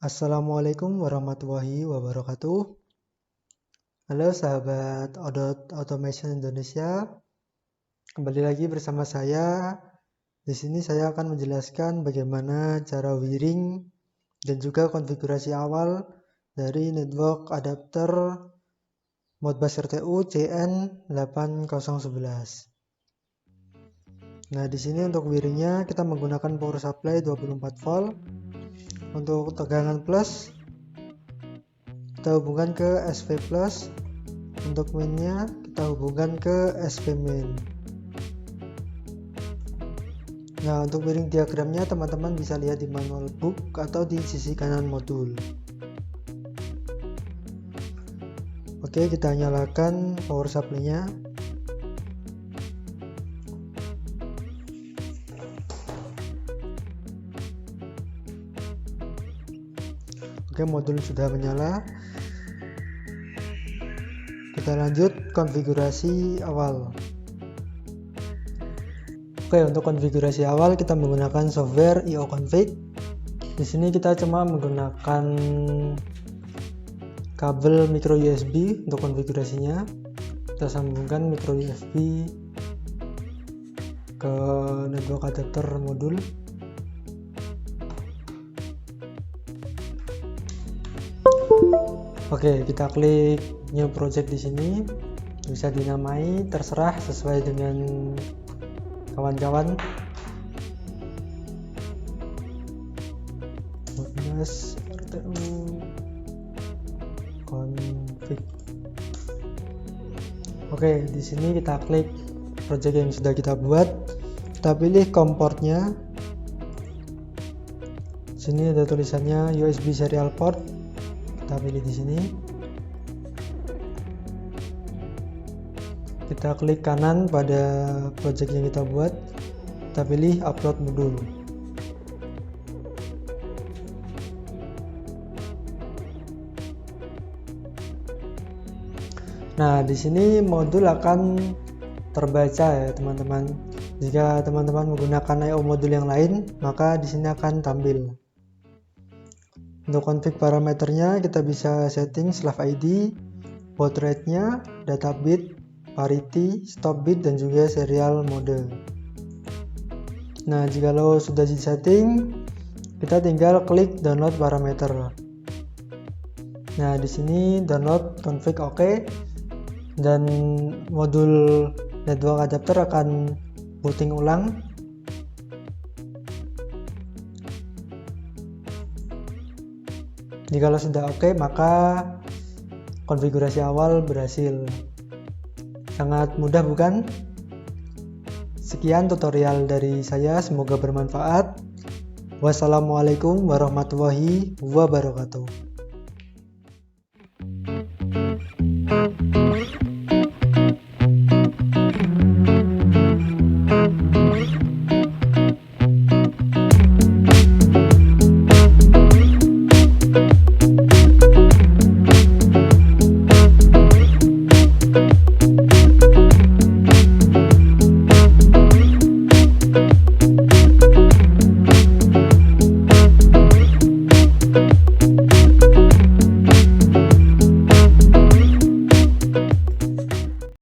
Assalamualaikum warahmatullahi wabarakatuh. Halo sahabat Odot Automation Indonesia. Kembali lagi bersama saya. Di sini saya akan menjelaskan bagaimana cara wiring dan juga konfigurasi awal dari network adapter Modbus RTU CN8011. Nah, di sini untuk wiringnya kita menggunakan power supply 24 volt. Untuk tegangan plus kita hubungkan ke SV plus. Untuk minnya kita hubungkan ke SV min. Nah, untuk wiring diagramnya teman-teman bisa lihat di manual book atau di sisi kanan modul. Oke, kita nyalakan power supply-nya. Oke, modul sudah menyala. Kita lanjut konfigurasi awal. Oke, untuk konfigurasi awal kita menggunakan software ioconfig. Di sini kita cuma menggunakan kabel micro USB untuk konfigurasinya. Kita sambungkan micro USB ke network adapter modul. Oke, kita klik new project di sini. Bisa dinamai, terserah sesuai dengan kawan-kawan. Modbus RTU config. Oke, di sini kita klik project yang sudah kita buat. Kita pilih COM portnya. Sini ada tulisannya USB serial port. Kita pilih di sini. Kita klik kanan pada project yang kita buat. Kita pilih upload modul. Nah, di sini modul akan terbaca ya, teman-teman. Jika teman-teman menggunakan I/O modul yang lain, maka di sini akan tampil. Untuk config parameternya kita bisa setting slave ID, baud rate-nya, data bit, parity, stop bit, dan juga serial mode. Nah, jika sudah di setting, kita tinggal klik download parameter. Nah, di sini download config oke, dan modul network adapter akan booting ulang. Jika sudah oke, maka konfigurasi awal berhasil. Sangat mudah bukan? Sekian tutorial dari saya, semoga bermanfaat. Wassalamualaikum warahmatullahi wabarakatuh.